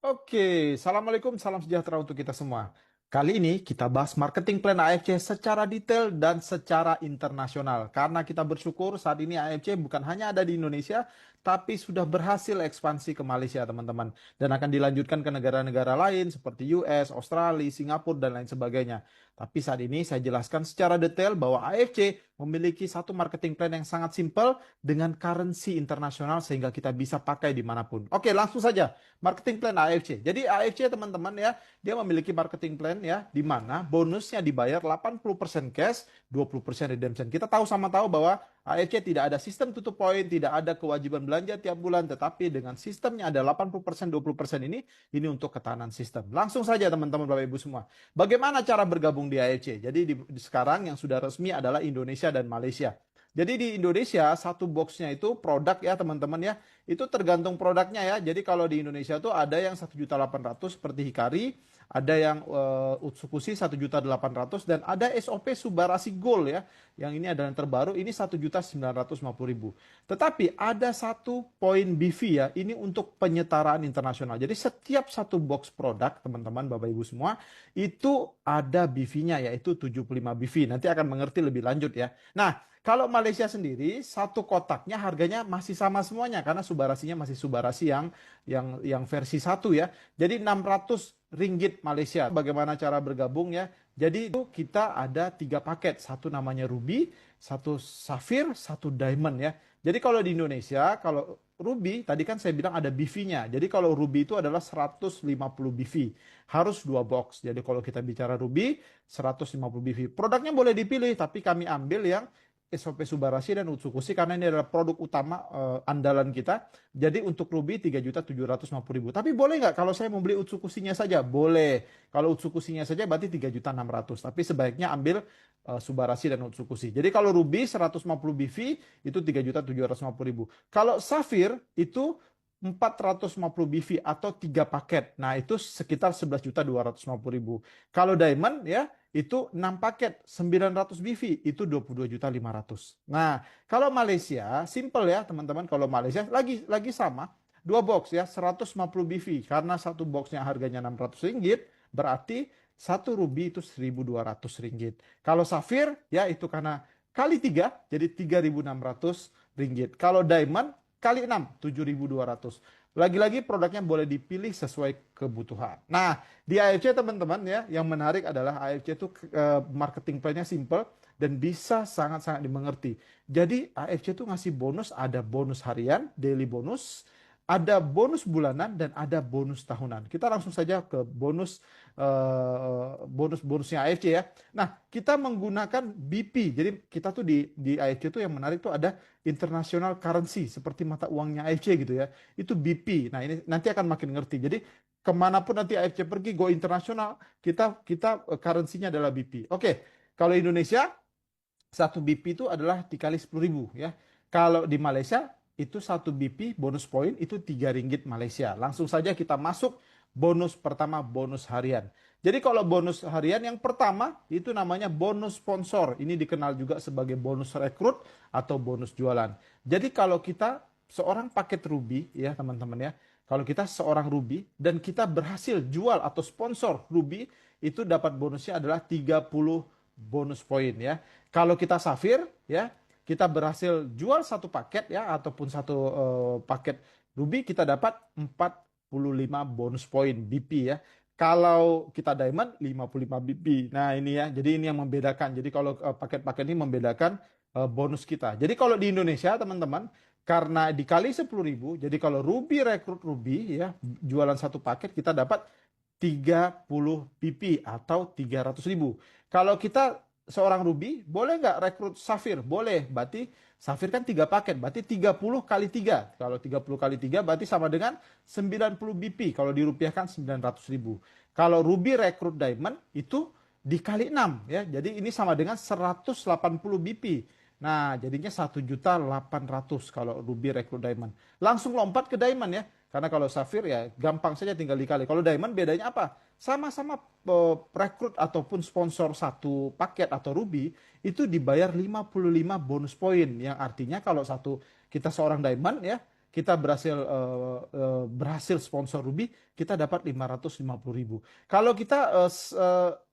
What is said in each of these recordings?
Oke, Assalamualaikum, salam sejahtera untuk kita semua. Kali ini kita bahas marketing plan AFC secara detail dan secara internasional. Karena kita bersyukur saat ini AFC bukan hanya ada di Indonesia, tapi sudah berhasil ekspansi ke Malaysia, teman-teman. Dan akan dilanjutkan ke negara-negara lain seperti US, Australia, Singapura, dan lain sebagainya. Tapi saat ini saya jelaskan secara detail bahwa AFC memiliki satu marketing plan yang sangat simpel dengan currency internasional sehingga kita bisa pakai dimanapun. Oke, langsung saja. Marketing plan AFC. Jadi AFC teman-teman ya, dia memiliki marketing plan ya, di mana bonusnya dibayar 80% cash, 20% redemption. Kita tahu sama tahu bahwa AFC tidak ada sistem tutup poin, tidak ada kewajiban belanja tiap bulan, tetapi dengan sistemnya ada 80%, 20% ini untuk ketahanan sistem. Langsung saja teman-teman Bapak Ibu semua. Bagaimana cara bergabung di AFC? Jadi sekarang yang sudah resmi adalah Indonesia dan Malaysia. Jadi di Indonesia satu boxnya itu produk ya teman-teman ya, itu tergantung produknya ya. Jadi kalau di Indonesia tuh ada yang 1.800.000 seperti Hikari, ada yang Utsukushi 1.800.000 dan ada SOP Subarasi Gold ya. Yang ini adalah yang terbaru, ini 1.950.000. Tetapi ada satu poin BV ya, ini untuk penyetaraan internasional. Jadi setiap satu box produk teman-teman Bapak Ibu semua itu ada BV-nya yaitu 75 BV. Nanti akan mengerti lebih lanjut ya. Nah, kalau Malaysia sendiri satu kotaknya harganya masih sama semuanya karena subarasinya masih subarasi yang versi satu ya. Jadi 600 ringgit Malaysia. Bagaimana cara bergabung ya? Jadi itu kita ada tiga paket, satu namanya Ruby, satu Safir, satu Diamond ya. Jadi kalau di Indonesia, kalau Ruby tadi kan saya bilang ada BV-nya. Jadi kalau Ruby itu adalah 150 BV. Harus dua box. Jadi kalau kita bicara Ruby 150 BV. Produknya boleh dipilih tapi kami ambil yang SOP Subarashi dan Utsukushi karena ini adalah produk utama andalan kita. Jadi untuk Ruby 3.750.000. Tapi boleh nggak kalau saya mau beli Utsukushinya saja? Boleh. Kalau Utsukushinya saja berarti 3.600.000. Tapi sebaiknya ambil Subarashi dan Utsukushi. Jadi kalau Ruby 150 BV itu 3.750.000. Kalau Safir itu 450 BV atau 3 paket. Nah, itu sekitar 11.250.000. Kalau Diamond ya itu 6 paket 900 BV itu 22.500. Nah, kalau Malaysia simple ya teman-teman, kalau Malaysia lagi sama dua box ya 150 BV karena satu boxnya harganya 600 ringgit berarti satu ruby itu 1.200 ringgit. Kalau Safir ya itu karena kali 3 jadi 3.600 ringgit. Kalau Diamond kali 6 7.200. Lagi-lagi produknya boleh dipilih sesuai kebutuhan. Nah, di AFC teman-teman ya, yang menarik adalah AFC itu marketing plan-nya simple dan bisa sangat-sangat dimengerti. Jadi AFC itu ngasih bonus, ada bonus harian, daily bonus, ada bonus bulanan dan ada bonus tahunan. Kita langsung saja ke bonus-bonusnya AFC ya. Nah, kita menggunakan BP. Jadi kita tuh di AFC tuh yang menarik tuh ada international currency seperti mata uangnya AFC gitu ya. Itu BP. Nah, ini nanti akan makin ngerti. Jadi kemanapun nanti AFC pergi go internasional kita kita currency-nya adalah BP. Oke, kalau Indonesia satu BP itu adalah dikali 10.000 ya. Kalau di Malaysia itu satu BP bonus poin itu 3 ringgit Malaysia. Langsung saja kita masuk bonus pertama, bonus harian. Jadi kalau bonus harian yang pertama itu namanya bonus sponsor. Ini dikenal juga sebagai bonus rekrut atau bonus jualan. Jadi kalau kita seorang paket Ruby ya teman-teman ya, kalau kita seorang Ruby dan kita berhasil jual atau sponsor Ruby, itu dapat bonusnya adalah 30 bonus poin ya. Kalau kita Safir ya, kita berhasil jual satu paket ya ataupun satu paket Ruby kita dapat 45 bonus poin BP ya. Kalau kita Diamond 55 BP. Nah, ini ya. Jadi ini yang membedakan. Jadi kalau paket-paket ini membedakan bonus kita. Jadi kalau di Indonesia teman-teman karena dikali 10.000, jadi kalau Ruby rekrut Ruby ya, jualan satu paket kita dapat 30 PP atau 300.000. Kalau kita seorang Ruby, boleh nggak rekrut Safir? Boleh. Berarti Safir kan 3 paket, berarti 30 kali 3. Kalau 30 kali 3 berarti sama dengan 90 BP. Kalau dirupiahkan 900.000. Kalau Ruby rekrut Diamond itu dikali 6 ya. Jadi ini sama dengan 180 BP. Nah, jadinya 1.800.000 kalau Ruby rekrut Diamond. Langsung lompat ke Diamond ya. Karena kalau Safir ya gampang saja tinggal dikali. Kalau Diamond bedanya apa? Sama-sama rekrut ataupun sponsor satu paket atau Ruby itu dibayar 55 bonus poin. Yang artinya kalau kita seorang Diamond ya, kita berhasil sponsor Ruby, kita dapat 550.000. Kalau kita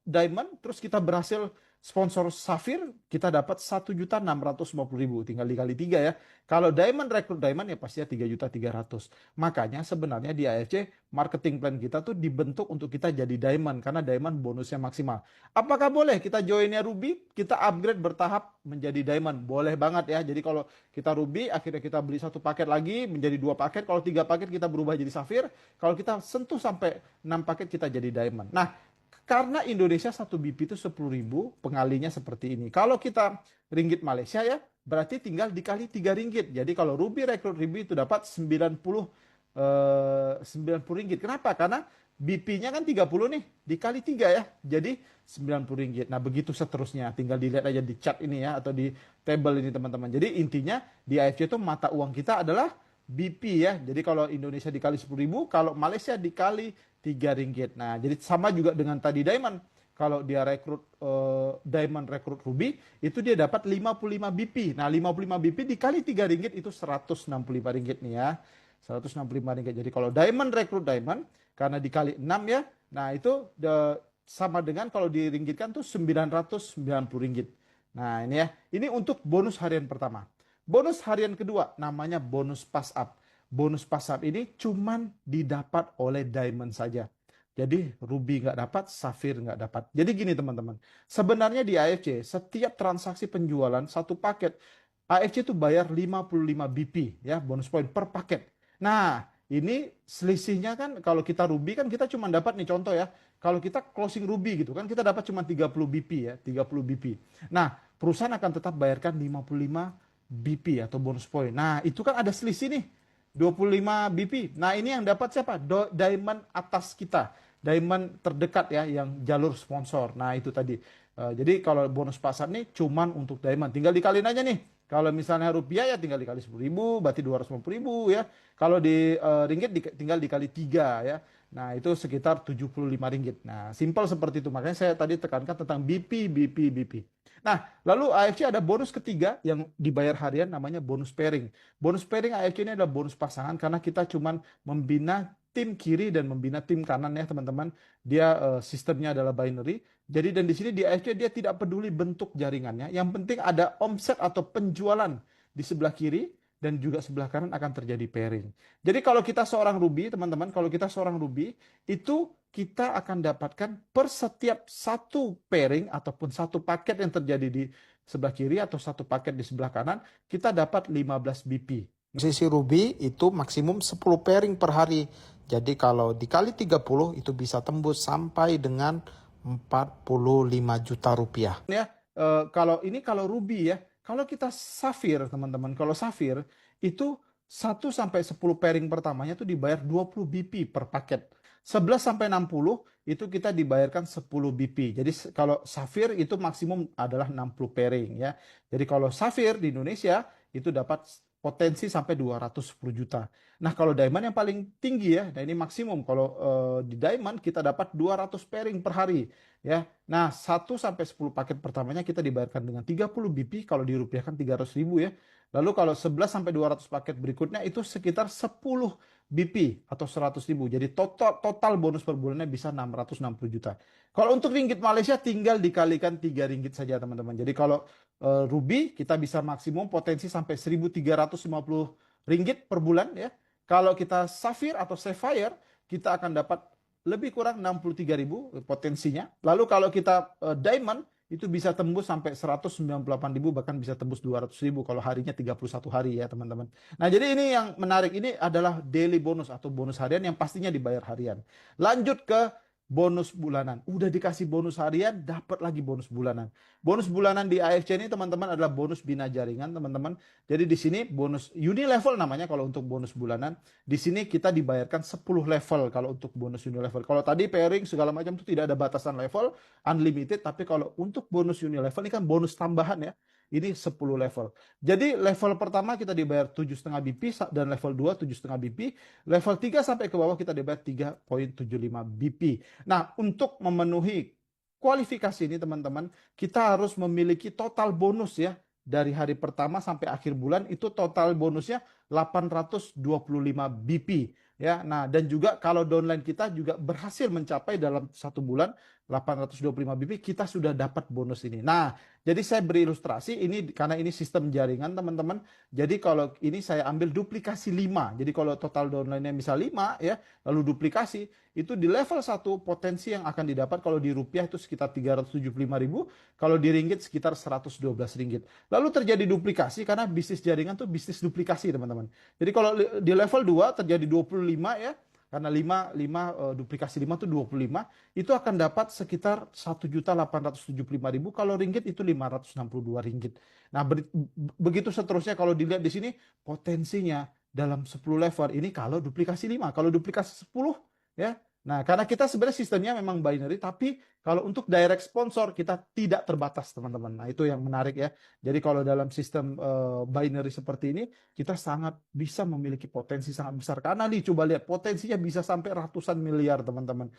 Diamond, terus kita berhasil sponsor Safir, kita dapat 1.650.000, tinggal dikali 3 ya. Kalau Diamond rekrut Diamond ya pastinya 3.300.000. Makanya sebenarnya di AFC marketing plan kita tuh dibentuk untuk kita jadi Diamond, karena Diamond bonusnya maksimal. Apakah boleh kita joinnya Ruby, kita upgrade bertahap menjadi Diamond? Boleh banget ya. Jadi kalau kita Ruby, akhirnya kita beli 1 paket lagi menjadi 2 paket. Kalau 3 paket kita berubah jadi Safir. Kalau kita sentuh sampai 6 paket kita jadi Diamond. Nah, karena Indonesia 1 BP itu 10.000, pengalinya seperti ini. Kalau kita ringgit Malaysia ya, berarti tinggal dikali 3 ringgit. Jadi kalau Ruby rekrut Ruby itu dapat 90 ringgit. Kenapa? Karena BP-nya kan 30 nih, dikali 3 ya. Jadi 90 ringgit. Nah, begitu seterusnya. Tinggal dilihat aja di chart ini ya, atau di table ini teman-teman. Jadi intinya di AFC itu mata uang kita adalah BP ya. Jadi kalau Indonesia dikali 10.000, kalau Malaysia dikali 3 ringgit. Nah, jadi sama juga dengan tadi Diamond. Kalau dia rekrut Diamond rekrut Ruby, itu dia dapat 55 BP. Nah, 55 BP dikali 3 ringgit itu 165 ringgit nih ya. 165 ringgit. Jadi kalau Diamond rekrut Diamond, karena dikali 6 ya, nah itu sama dengan kalau diringgitkan tuh 990 ringgit. Nah, ini ya. Ini untuk bonus harian pertama. Bonus harian kedua namanya bonus pass up. Bonus pass up ini cuman didapat oleh Diamond saja. Jadi Ruby nggak dapat, Safir nggak dapat. Jadi gini teman-teman, sebenarnya di AFC setiap transaksi penjualan satu paket, AFC itu bayar 55 BP ya, bonus point per paket. Nah, ini selisihnya kan kalau kita Ruby kan kita cuma dapat nih contoh ya. Kalau kita closing Ruby gitu kan kita dapat cuma 30 BP ya, 30 BP. Nah, perusahaan akan tetap bayarkan 55 BP atau bonus point. Nah, itu kan ada selisih nih. 25 BP. Nah, ini yang dapat siapa? Diamond atas kita. Diamond terdekat ya, yang jalur sponsor. Nah, itu tadi. Jadi kalau bonus pasar nih cuman untuk Diamond. Tinggal dikaliin aja nih. Kalau misalnya rupiah ya tinggal dikali 10.000, berarti 250.000 ya. Kalau di ringgit tinggal dikali 3 ya. Nah, itu sekitar 75 ringgit. Nah, simpel seperti itu. Makanya saya tadi tekankan tentang BP, BP, BP. Nah, lalu AFC ada bonus ketiga yang dibayar harian namanya bonus pairing. Bonus pairing AFC ini adalah bonus pasangan karena kita cuman membina tim kiri dan membina tim kanan ya teman-teman. Dia sistemnya adalah binary. Jadi dan di sini di AFC dia tidak peduli bentuk jaringannya. Yang penting ada omset atau penjualan di sebelah kiri dan juga sebelah kanan akan terjadi pairing. Jadi kalau kita seorang Ruby, teman-teman, kalau kita seorang Ruby, itu kita akan dapatkan per setiap satu pairing ataupun satu paket yang terjadi di sebelah kiri atau satu paket di sebelah kanan, kita dapat 15 BP. Sisi Ruby itu maksimum 10 pairing per hari. Jadi kalau dikali 30 itu bisa tembus sampai dengan 45 juta rupiah. Ya, kalau Ruby ya, kalau kita Safir teman-teman, kalau Safir itu 1 sampai 10 pairing pertamanya itu dibayar 20 BP per paket. 11 sampai 60 itu kita dibayarkan 10 BP. Jadi kalau Safir itu maksimum adalah 60 pairing ya. Jadi kalau Safir di Indonesia itu dapat potensi sampai 210 juta. Nah, kalau Diamond yang paling tinggi ya, nah ini maksimum. Kalau di Diamond kita dapat 200 pairing per hari ya. Nah, 1 sampai 10 paket pertamanya kita dibayarkan dengan 30 BP, kalau dirupiahkan 300.000 ya. Lalu kalau 11 sampai 200 paket berikutnya itu sekitar 10 BP atau 100.000. Jadi total bonus per bulannya bisa 660 juta. Kalau untuk ringgit Malaysia tinggal dikalikan 3 ringgit saja teman-teman. Jadi kalau Ruby kita bisa maksimum potensi sampai 1.350 ringgit per bulan ya. Kalau kita Safir atau Sapphire kita akan dapat lebih kurang 63.000 potensinya. Lalu kalau kita Diamond itu bisa tembus sampai 198.000, bahkan bisa tembus 200.000 kalau harinya 31 hari ya teman-teman. Nah, jadi ini yang menarik, ini adalah daily bonus atau bonus harian yang pastinya dibayar harian. Lanjut ke bonus bulanan. Udah dikasih bonus harian, dapat lagi bonus bulanan. Bonus bulanan di AFC ini teman-teman adalah bonus bina jaringan teman-teman. Jadi di sini bonus unilevel namanya kalau untuk bonus bulanan. Di sini kita dibayarkan 10 level kalau untuk bonus unilevel. Kalau tadi pairing segala macam itu tidak ada batasan level, unlimited. Tapi kalau untuk bonus unilevel ini kan bonus tambahan ya. Ini 10 level. Jadi level pertama kita dibayar 7,5 BP dan level 2 7,5 BP. Level 3 sampai ke bawah kita dibayar 3,75 BP. Nah, untuk memenuhi kualifikasi ini teman-teman, kita harus memiliki total bonus ya dari hari pertama sampai akhir bulan itu total bonusnya 825 BP ya. Nah, dan juga kalau downline kita juga berhasil mencapai dalam satu bulan 825 BP, kita sudah dapat bonus ini. Nah, jadi saya berilustrasi ini karena ini sistem jaringan teman-teman. Jadi kalau ini saya ambil duplikasi 5. Jadi kalau total downline-nya misal 5 ya, lalu duplikasi itu di level 1 potensi yang akan didapat kalau di rupiah itu sekitar 375.000, kalau di ringgit sekitar 112 ringgit. Lalu terjadi duplikasi karena bisnis jaringan tuh bisnis duplikasi teman-teman. Jadi kalau di level 2 terjadi 25 ya, karena 5 duplikasi 5 itu 25, itu akan dapat sekitar 1.875.000, kalau ringgit itu 562 ringgit. Nah, begitu seterusnya kalau dilihat di sini potensinya dalam 10 level ini kalau duplikasi 5, kalau duplikasi 10 ya. Nah, karena kita sebenarnya sistemnya memang binary, tapi kalau untuk direct sponsor kita tidak terbatas, teman-teman. Nah, itu yang menarik ya. Jadi kalau dalam sistem binary seperti ini, kita sangat bisa memiliki potensi sangat besar. Karena nih, coba lihat potensinya bisa sampai ratusan miliar, teman-teman.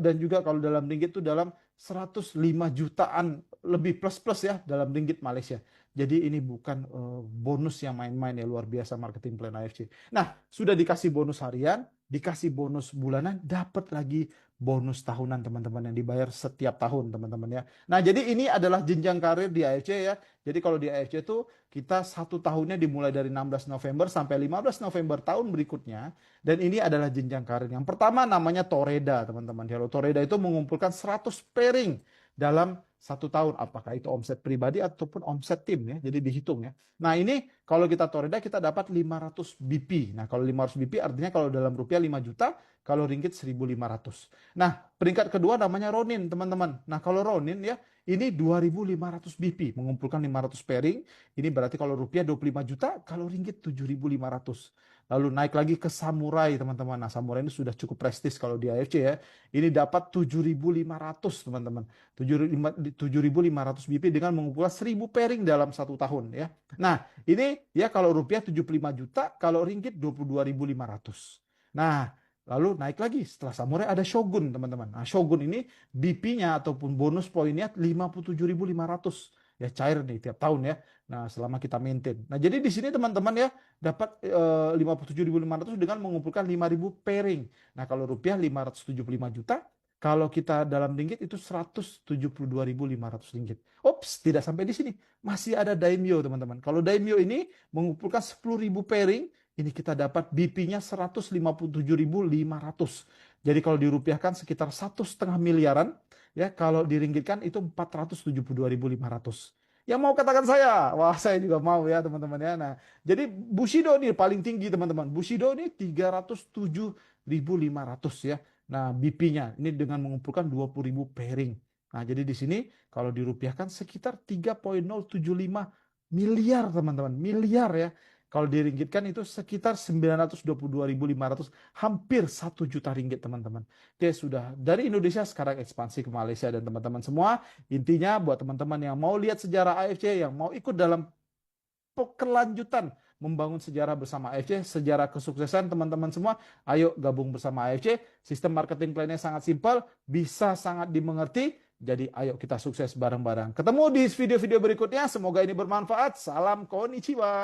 Dan juga kalau dalam ringgit itu dalam 105 jutaan lebih plus-plus ya dalam ringgit Malaysia. Jadi ini bukan bonus yang main-main ya, luar biasa marketing plan AFC. Nah, sudah dikasih bonus harian, dikasih bonus bulanan, dapat lagi bonus tahunan teman-teman yang dibayar setiap tahun teman-teman ya. Nah, jadi ini adalah jenjang karir di AFC ya. Jadi kalau di AFC itu kita satu tahunnya dimulai dari 16 November sampai 15 November tahun berikutnya. Dan ini adalah jenjang karir. Yang pertama namanya Toreda teman-teman. Kalau Toreda itu mengumpulkan 100 pairing dalam satu tahun, apakah itu omset pribadi ataupun omset tim ya, jadi dihitung ya. Nah, ini kalau kita Toreda kita dapat 500 BP. Nah, kalau 500 BP artinya kalau dalam rupiah 5 juta, kalau ringgit 1.500. Nah, peringkat kedua namanya Ronin teman-teman. Nah, kalau Ronin ya ini 2.500 BP, mengumpulkan 500 pairing. Ini berarti kalau rupiah 25 juta, kalau ringgit 7.500. Lalu naik lagi ke Samurai teman-teman. Nah, Samurai ini sudah cukup prestis kalau di AFC ya. Ini dapat 7.500 teman-teman. 7.500 BP dengan mengumpulkan 1.000 pairing dalam satu tahun ya. Nah, ini ya kalau rupiah 75 juta, kalau ringgit 22.500. Nah, lalu naik lagi setelah Samurai ada Shogun teman-teman. Nah, Shogun ini BP-nya ataupun bonus poinnya 57.500. Ya cair nih tiap tahun ya. Nah, selama kita maintain. Nah, jadi di sini teman-teman ya dapat 57.500 dengan mengumpulkan 5.000 pairing. Nah, kalau rupiah 575 juta, kalau kita dalam ringgit itu 172.500 ringgit. Ops, tidak sampai di sini. Masih ada Daimyo, teman-teman. Kalau Daimyo ini mengumpulkan 10.000 pairing, ini kita dapat BP-nya 157.500. Jadi kalau dirupiahkan sekitar 1,5 miliaran, ya kalau diringgitkan itu 472.500. Yang mau katakan saya, wah saya juga mau ya teman-teman ya. Nah, jadi Bushido ini paling tinggi teman-teman. Bushido ini 307.500 ya. Nah, BP-nya ini dengan mengumpulkan 20.000 pairing. Nah, jadi di sini kalau dirupiahkan sekitar 3,075 miliar teman-teman. Miliar ya. Kalau diringgitkan itu sekitar 922.500, hampir 1 juta ringgit teman-teman. Oke, sudah dari Indonesia sekarang ekspansi ke Malaysia dan teman-teman semua. Intinya buat teman-teman yang mau lihat sejarah AFC, yang mau ikut dalam kelanjutan membangun sejarah bersama AFC, sejarah kesuksesan teman-teman semua, ayo gabung bersama AFC. Sistem marketing plan-nya sangat simpel, bisa sangat dimengerti. Jadi ayo kita sukses bareng-bareng. Ketemu di video-video berikutnya, semoga ini bermanfaat. Salam konnichiwa.